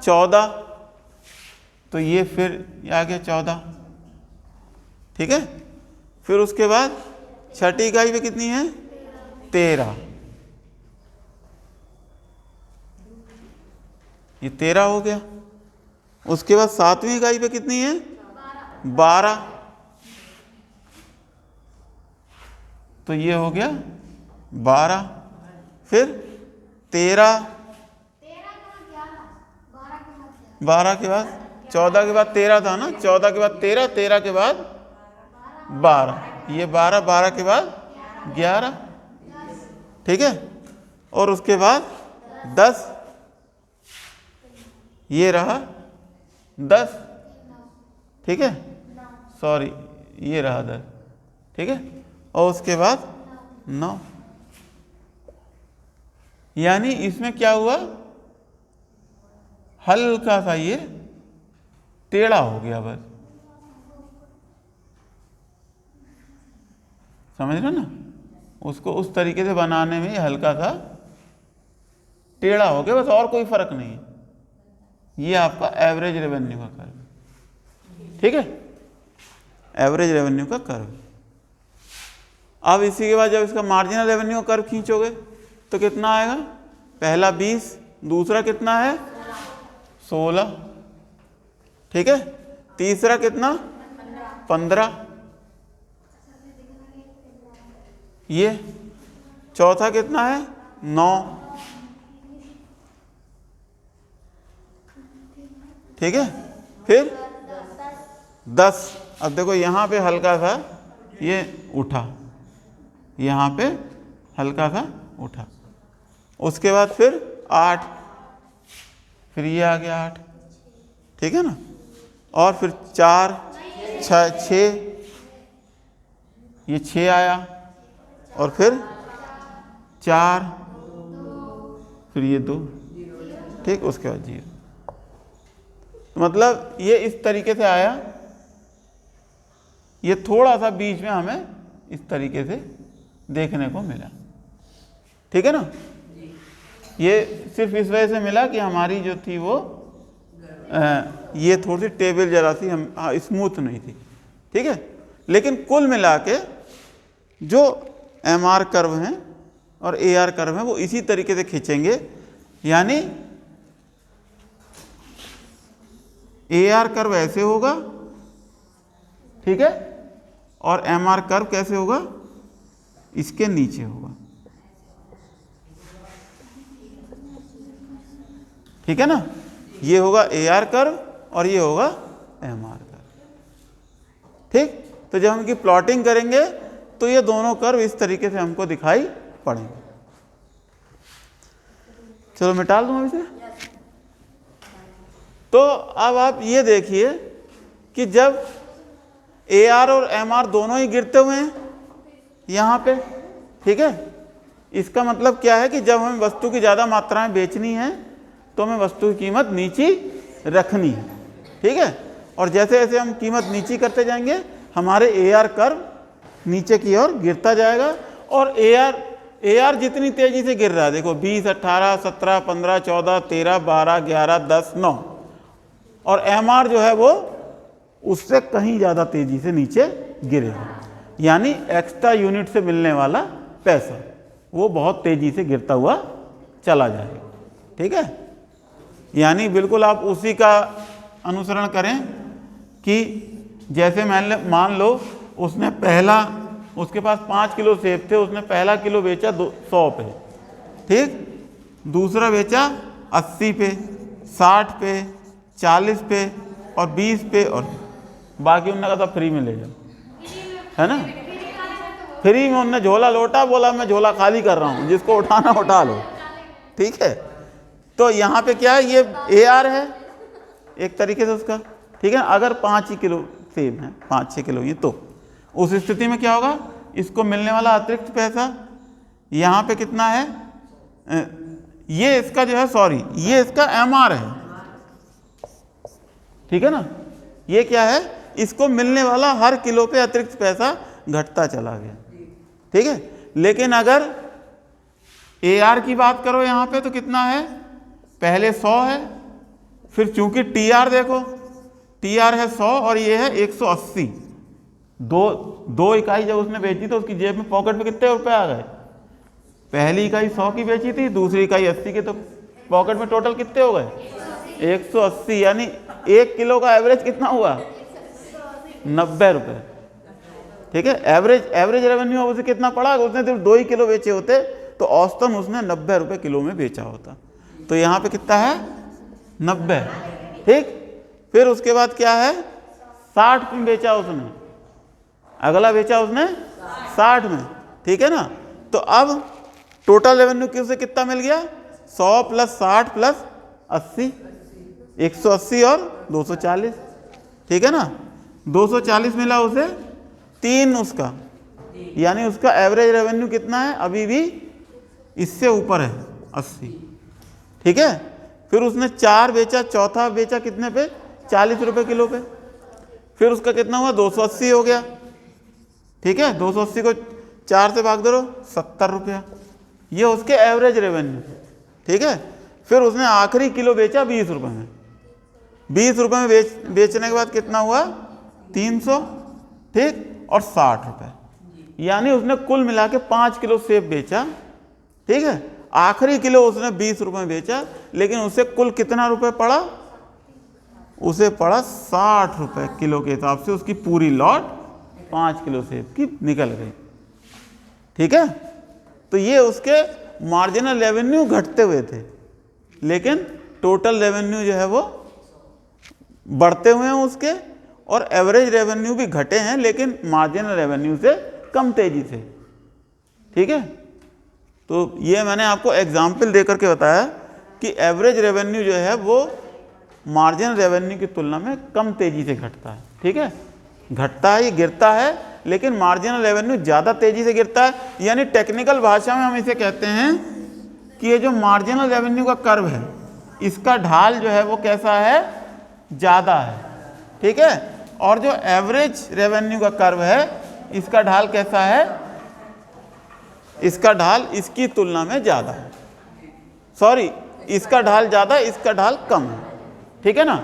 14, तो ये फिर आ गया 14, ठीक है। फिर उसके बाद 6ठी इकाई पे कितनी है 13, ये 13 हो गया। उसके बाद 7वीं इकाई पे कितनी है 12, तो ये हो गया 12। फिर 13, 12 के बाद 14 के बाद 13 था ना, 14 के बाद 13, 13 के बाद 12, ये 12, 12 के बाद 11, ठीक है। और उसके बाद 10, ये रहा 10, ठीक है, सॉरी ये रहा 10, ठीक है। और उसके बाद 9, यानी इसमें क्या हुआ, हल्का सा ये टेढ़ा हो गया, बस समझ रहे ना, उसको उस तरीके से बनाने में हल्का सा टेढ़ा हो गया, बस और कोई फर्क नहीं है। ये आपका एवरेज रेवेन्यू का कर्व, ठीक है, एवरेज रेवेन्यू का कर्व। अब इसी के बाद जब इसका मार्जिनल रेवेन्यू का कर्व खींचोगे तो कितना आएगा, पहला 20, दूसरा कितना है 16, ठीक है, तीसरा कितना 15, ये चौथा कितना है 9, ठीक है। फिर 10, अब देखो यहाँ पे हल्का सा ये उठा, यहाँ पे हल्का सा उठा। उसके बाद फिर 8, फिर ये आ गया 8, ठीक है ना। और फिर 4, 6, ये 6 आया, और फिर 4, फिर ये 2, ठीक, उसके बाद 0। मतलब ये इस तरीके से आया, ये थोड़ा सा बीच में हमें इस तरीके से देखने को मिला, ठीक है ना। ये सिर्फ इस वजह से मिला कि हमारी जो थी वो ये थोड़ी सी टेबल जरा सी हम स्मूथ नहीं थी, ठीक है। लेकिन कुल मिला के जो MR कर्व हैं और AR कर्व हैं वो इसी तरीके से खींचेंगे, यानी AR कर्व ऐसे होगा, ठीक है, और MR कर्व कैसे होगा, इसके नीचे होगा, ठीक है ना। ये होगा AR कर्व और ये होगा MR कर्व, ठीक। तो जब हम इनकी प्लॉटिंग करेंगे तो ये दोनों कर्व इस तरीके से हमको दिखाई पड़ेंगे। चलो मिटा दूं इसे। तो अब आप ये देखिए कि जब AR और MR दोनों ही गिरते हुए हैं यहाँ पे, ठीक है, इसका मतलब क्या है कि जब हमें वस्तु की ज़्यादा मात्रा में बेचनी है तो हमें वस्तु की कीमत नीची रखनी है, ठीक है। और जैसे जैसे हम कीमत नीची करते जाएंगे हमारे AR कर्व नीचे की ओर गिरता जाएगा, और AR जितनी तेज़ी से गिर रहा है, देखो 20, 18, 17, 15, 14, 13, 12, 11, 10, 9, और MR जो है वो उससे कहीं ज़्यादा तेज़ी से नीचे गिरेगा, यानी एक्स्ट्रा यूनिट से मिलने वाला पैसा वो बहुत तेज़ी से गिरता हुआ चला जाएगा, ठीक है। यानी बिल्कुल आप उसी का अनुसरण करें कि जैसे मान लो उसने पहला, उसके पास 5 किलो सेब थे, उसने पहला किलो बेचा 100 पे, ठीक, दूसरा बेचा 80 पे, 60 पे, 40 पे और 20 पे, और बाकी उन्होंने कहा था फ्री में ले जाओ, है ना। फ्री में उन्होंने झोला लौटा, बोला मैं झोला खाली कर रहा हूँ, जिसको उठाना उठा लो, ठीक है। तो यहाँ पे क्या है, ये AR है एक तरीके से उसका, ठीक है। अगर 5 ही किलो सेब है, 5-6 किलो ये, तो उस स्थिति में क्या होगा, इसको मिलने वाला अतिरिक्त पैसा यहाँ पे कितना है, ये इसका जो है, सॉरी ये इसका MR है, ठीक है ना। ये क्या है, इसको मिलने वाला हर किलो पे अतिरिक्त पैसा घटता चला गया, ठीक है। लेकिन अगर AR की बात करो यहाँ पे तो कितना है, पहले 100 है, फिर चूंकि टी आर देखो, टी आर है 100 और ये है 180, दो इकाई जब उसने बेची तो उसकी जेब में पॉकेट में कितने रुपए आ गए? पहली इकाई 100 की बेची थी, दूसरी इकाई 80 की, तो पॉकेट में टोटल कितने हो गए? 180। यानी 1 किलो का एवरेज कितना हुआ? 90 रुपये। ठीक है, एवरेज रेवेन्यू उसे कितना पड़ा? उसने सिर्फ 2 ही किलो बेचे होते तो औसतन उसने 90 रुपये किलो में बेचा होता। तो यहाँ पे कितना है? 90। ठीक, फिर उसके बाद क्या है? 60 में बेचा उसने, अगला बेचा उसने 60 में। ठीक है ना, तो अब टोटल रेवेन्यू किसे कितना मिल गया? 100 प्लस 60 प्लस 80, 180 और 240। ठीक है ना, 240 मिला उसे, 3 उसका, यानी उसका एवरेज रेवेन्यू कितना है? अभी भी इससे ऊपर है, 80। ठीक है, फिर उसने 4 बेचा, चौथा बेचा कितने पे? 40 रुपये किलो पे। फिर उसका कितना हुआ? 280 हो गया। ठीक है, 280 को 4 से भाग दो, 70 रुपया, ये उसके एवरेज रेवेन्यू। ठीक है, फिर उसने आखिरी किलो बेचा 20 रुपये में। 20 रुपये में बेचने के बाद कितना हुआ? 300। ठीक, और 60 रुपये, यानी उसने कुल मिला के 5 किलो सेब बेचा। ठीक है, आखिरी किलो उसने 20 रुपये में बेचा, लेकिन उसे कुल कितना रुपए पड़ा? उसे पड़ा 60 रुपये किलो के हिसाब से उसकी पूरी लॉट 5 किलो सेब की निकल गई। ठीक है, तो ये उसके मार्जिनल रेवेन्यू घटते हुए थे, लेकिन टोटल रेवेन्यू जो है वो बढ़ते हुए हैं उसके, और एवरेज रेवेन्यू भी घटे हैं लेकिन मार्जिनल रेवेन्यू से कम तेजी से। ठीक है, तो ये मैंने आपको एग्जाम्पल देकर के बताया कि एवरेज रेवेन्यू जो है वो मार्जिनल रेवेन्यू की तुलना में कम तेजी से घटता है। ठीक है, घटता है, ये गिरता है, लेकिन मार्जिनल रेवेन्यू ज़्यादा तेजी से गिरता है। यानी टेक्निकल भाषा में हम इसे कहते हैं कि ये जो मार्जिनल रेवेन्यू का कर्व है, इसका ढाल जो है वो कैसा है? ज़्यादा है। ठीक है, और जो एवरेज रेवेन्यू का कर्व है, इसका ढाल कैसा है? इसका ढाल इसकी तुलना में ज़्यादा है। सॉरी, इसका ढाल ज़्यादा, इसका ढाल कम है। ठीक है ना,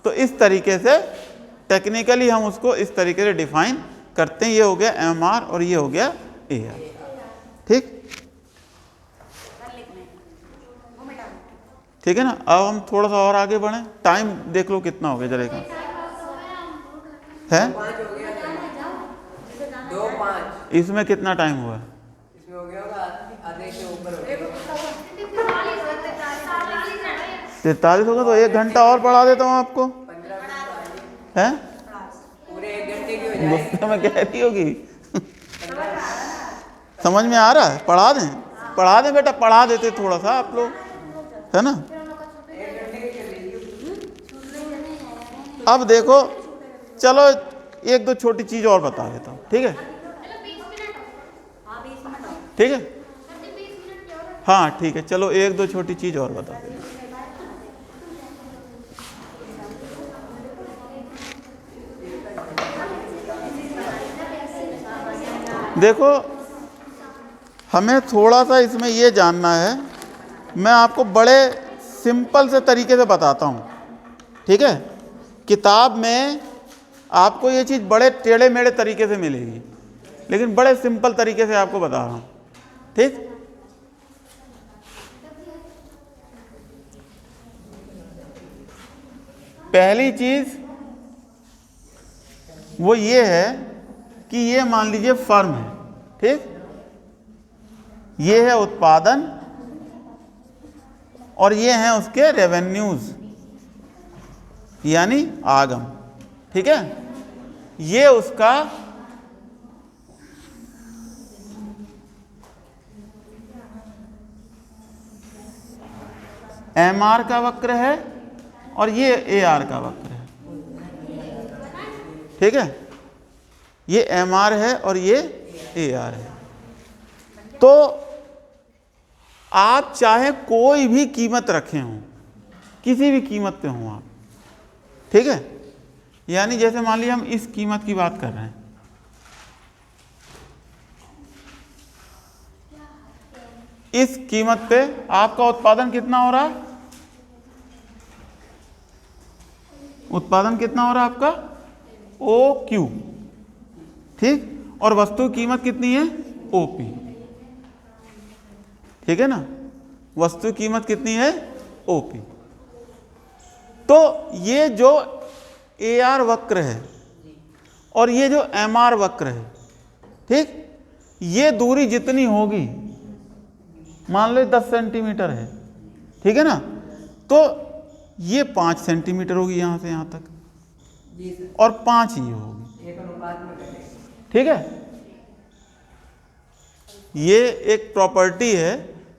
तो इस तरीके से टेक्निकली हम उसको इस तरीके से डिफाइन करते हैं। ये हो गया एमआर और ये हो गया एआर। ठीक, ठीक है ना। अब हम थोड़ा सा और आगे बढ़ें, टाइम देख लो कितना हो गया जरा का है। 2:05 इसमें कितना टाइम हुआ? इसमें हो गया होगा आधे से ऊपर हो गया। 43 होगा, तो 1 घंटा और पढ़ा देता हूँ आपको। 15 मिनट है पूरे 1 घंटे की हो जाएगी। गुस्से में कह रही होगी। समझ में आ रहा है? पढ़ा दें, पढ़ा दें बेटा, पढ़ा देते थोड़ा सा आप लोग, है ना। अब देखो, चलो 1-2 छोटी चीज और बता देता हूँ। ठीक है, ठीक है, हाँ ठीक है, चलो 1-2 छोटी चीज और बता दें। देखो, हमें थोड़ा सा इसमें ये जानना है, मैं आपको बड़े सिंपल से तरीके से बताता हूँ। ठीक है, किताब में आपको ये चीज़ बड़े टेढ़े मेढ़े तरीके से मिलेगी, लेकिन बड़े सिंपल तरीके से आपको बता रहा हूँ। ठीक, पहली चीज़ वो ये है कि ये मान लीजिए फर्म है। ठीक, ये है उत्पादन और ये हैं उसके रेवेन्यूज यानी आगम। ठीक है, ये उसका एमआर का वक्र है और ये एआर का वक्र है। ठीक है, ये एमआर है और ये एआर है। तो आप चाहे कोई भी कीमत रखे हों, किसी भी कीमत पे हों आप, ठीक है, यानी जैसे मान लीजिए हम इस कीमत की बात कर रहे हैं, इस कीमत पे आपका उत्पादन कितना हो रहा है? उत्पादन कितना हो रहा है आपका, ओ क्यू, ठीक, और वस्तु की कीमत कितनी है, ओपी, ठीक है ना, वस्तु की कीमत कितनी है, ओपी। तो ये जो ए आर वक्र है और ये जो एम आर वक्र है, ठीक, ये दूरी जितनी होगी, मान लो 10 सेंटीमीटर है, ठीक है ना, तो ये 5 सेंटीमीटर होगी यहाँ से यहाँ तक, जी सर, और 5 ही होगी, एक अनुपात में करेंगे। ठीक है। ये एक प्रॉपर्टी है,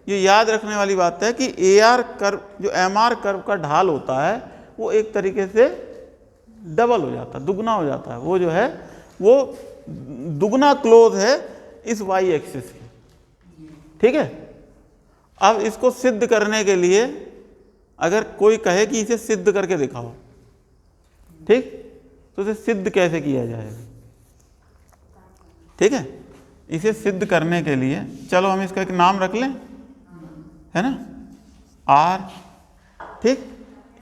ये याद रखने वाली बात है कि ए आर कर्व, जो एम आर कर्व का ढाल होता है, वो एक तरीके से डबल हो जाता है, दुगना हो जाता है, वो जो है वो दुगना क्लोज है इस वाई एक्सिस के, ठीक है। अब इसको सिद्ध करने के लिए अगर कोई कहे कि इसे सिद्ध करके दिखाओ, ठीक, तो इसे सिद्ध कैसे किया जाएगा, ठीक है। इसे सिद्ध करने के लिए चलो हम इसका एक नाम रख लें, है ना, आर, ठीक,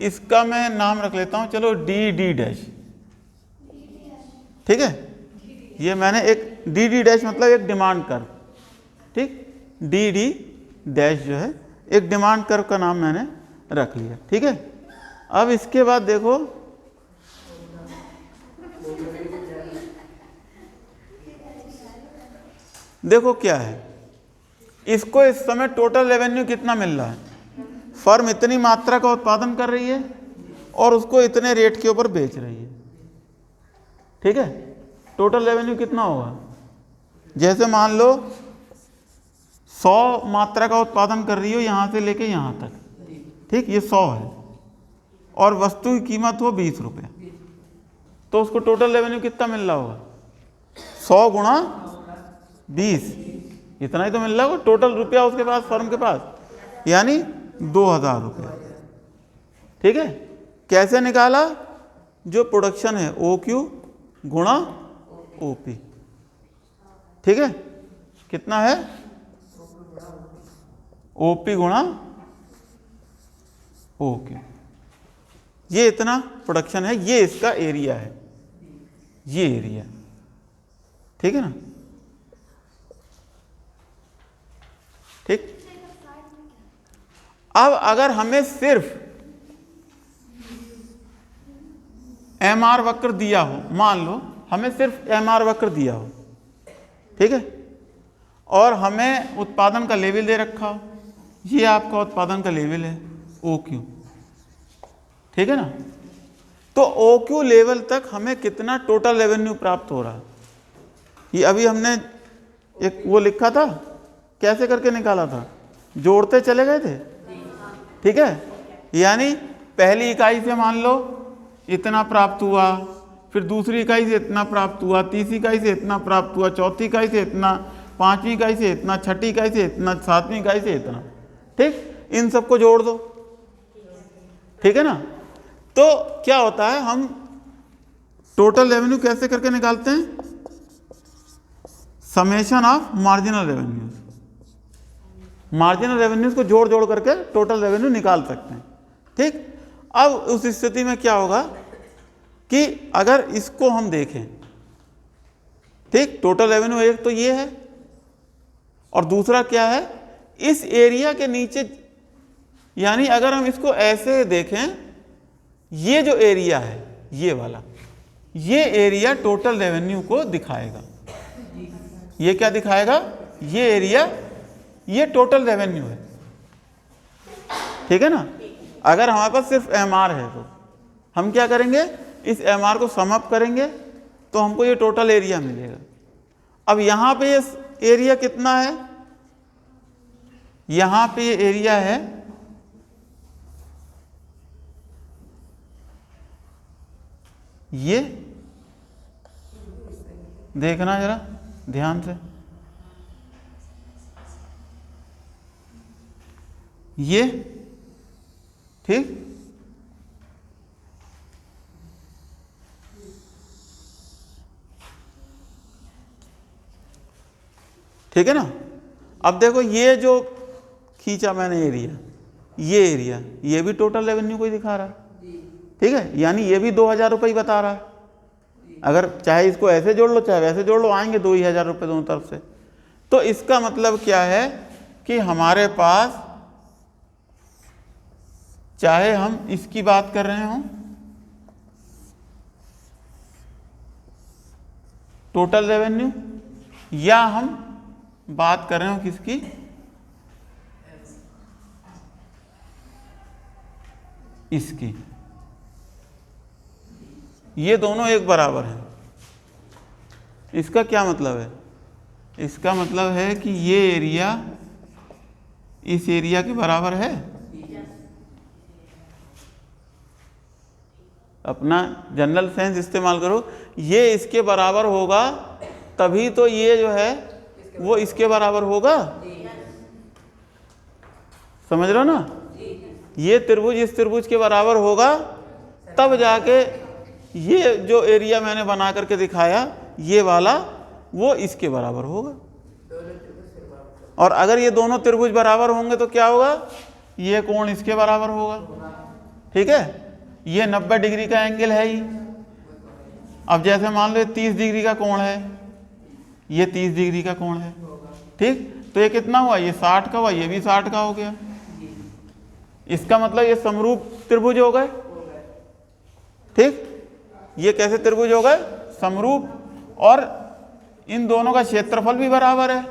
इसका मैं नाम रख लेता हूं, चलो डी डी डैश, ठीक है। ये मैंने एक डी डी डैश मतलब एक डिमांड कर्व, ठीक, डी डी डैश जो है एक डिमांड कर्व का नाम मैंने रख लिया, ठीक है। अब इसके बाद देखो, देखो क्या है, इसको इस समय टोटल रेवेन्यू कितना मिल रहा है, फर्म इतनी मात्रा का उत्पादन कर रही है और उसको इतने रेट के ऊपर बेच रही है, ठीक है। टोटल रेवेन्यू कितना होगा, जैसे मान लो 100 मात्रा का उत्पादन कर रही हो यहाँ से लेके यहाँ तक, ठीक, ये 100 है और वस्तु की कीमत हो 20 रुपये, तो उसको टोटल रेवेन्यू कितना मिल रहा होगा, 100 गुणा 20, इतना ही तो मिल रहा होगा टोटल रुपया उसके पास, फर्म के पास, यानी 2000 रुपये, ठीक है। कैसे निकाला, जो प्रोडक्शन है ओ क्यू गुणा ओ पी, ठीक है, कितना है, ओ पी गुणा ओ क्यू, ये इतना प्रोडक्शन है, ये इसका एरिया है, ये एरिया, ठीक है ना, ठीक। अब अगर हमें सिर्फ एम आर वक्र दिया हो, मान लो हमें सिर्फ एम आर वक्र दिया हो, ठीक है, और हमें उत्पादन का लेवल दे रखा हो, ये आपका उत्पादन का लेवल है ओ क्यू, ठीक है ना, तो ओ क्यू लेवल तक हमें कितना टोटल रेवेन्यू प्राप्त हो रहा है, ये अभी हमने एक वो लिखा था, कैसे करके निकाला था, जोड़ते चले गए थे, ठीक है। यानी पहली इकाई से मान लो इतना प्राप्त हुआ, फिर दूसरी इकाई से इतना प्राप्त हुआ, तीसरी इकाई से इतना प्राप्त हुआ, चौथी इकाई से इतना, पांचवी इकाई से इतना, छठी इकाई से इतना, सातवीं इकाई से इतना, ठीक, इन सबको जोड़ दो, ठीक है ना। तो क्या होता है, हम टोटल रेवेन्यू कैसे करके निकालते हैं, summation of marginal revenues, marginal revenues को जोड़ जोड़ करके टोटल रेवेन्यू निकाल सकते हैं, ठीक। अब उस स्थिति में क्या होगा कि अगर इसको हम देखें, ठीक, टोटल रेवेन्यू एक तो ये है और दूसरा क्या है, इस एरिया के नीचे, यानी अगर हम इसको ऐसे देखें, ये जो एरिया है ये वाला, ये एरिया टोटल रेवेन्यू को दिखाएगा, ये क्या दिखाएगा, ये एरिया, ये टोटल रेवेन्यू है, ठीक है ना। अगर हमारे पास सिर्फ एम आर है तो हम क्या करेंगे, इस एम आर को सम अप करेंगे तो हमको ये टोटल एरिया मिलेगा। अब यहाँ पे ये एरिया कितना है, यहाँ पे ये एरिया है ये, देखना जरा ध्यान से, ये, ठीक, ठीक है ना। अब देखो ये जो खींचा मैंने एरिया, ये एरिया, ये भी टोटल रेवेन्यू को ही दिखा रहा है, ठीक है, यानी ये भी 2000 रुपये ही बता रहा है। अगर चाहे इसको ऐसे जोड़ लो चाहे वैसे जोड़ लो, आएंगे 2000 रुपये दोनों तरफ से। तो इसका मतलब क्या है कि हमारे पास, चाहे हम इसकी बात कर रहे हों टोटल रेवेन्यू, या हम बात कर रहे हो किसकी, इसकी, ये दोनों एक बराबर हैं। इसका क्या मतलब है? इसका मतलब है कि ये एरिया इस एरिया के बराबर है। अपना जनरल सेंस इस्तेमाल करो, ये इसके बराबर होगा तभी तो ये जो है वो इसके बराबर होगा। समझ रहे हो ना? ये त्रिभुज इस त्रिभुज के बराबर होगा तब जाके ये जो एरिया मैंने बना करके दिखाया ये वाला वो इसके बराबर होगा। और अगर ये दोनों त्रिभुज बराबर होंगे तो क्या होगा, ये कोण इसके बराबर होगा। ठीक है, ये 90 डिग्री का एंगल है ही। अब जैसे मान लो 30 डिग्री का कोण है, ये 30 डिग्री का कोण है। ठीक, तो ये कितना हुआ, ये 60 का हुआ, ये भी 60 का हो गया। इसका मतलब ये समरूप त्रिभुज हो गए। ठीक, ये कैसे त्रिभुज हो गए, समरूप, और इन दोनों का क्षेत्रफल भी बराबर है।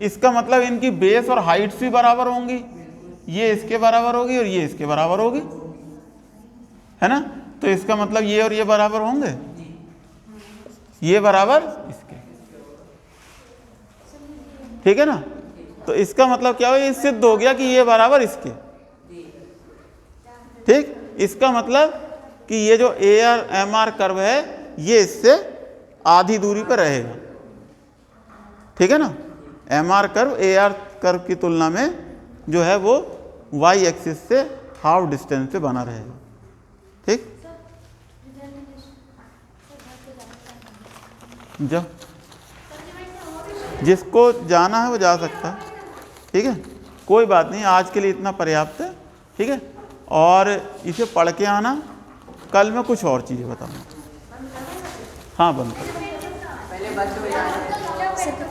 इसका मतलब इनकी बेस और हाइट्स भी बराबर होंगी, ये इसके बराबर होगी और ये इसके बराबर होगी, है ना? तो इसका मतलब ये और ये बराबर होंगे, ये बराबर इसके। ठीक है ना? तो इसका मतलब क्या हुआ, ये सिद्ध हो गया कि ये बराबर इसके। ठीक, इसका मतलब कि ये जो AR-MR कर्व है ये इससे आधी दूरी पर रहेगा। ठीक है ना? MR कर्व AR कर्व की तुलना में जो है वो Y एक्सिस से हाफ डिस्टेंस पे बना रहेगा। ठीक, जो जिसको जाना है वो जा सकता है। ठीक है, कोई बात नहीं, आज के लिए इतना पर्याप्त है। ठीक है, और इसे पढ़ के आना, कल मैं कुछ और चीज़ें बताऊंगा। हाँ, बंद कर। पहले बच्चों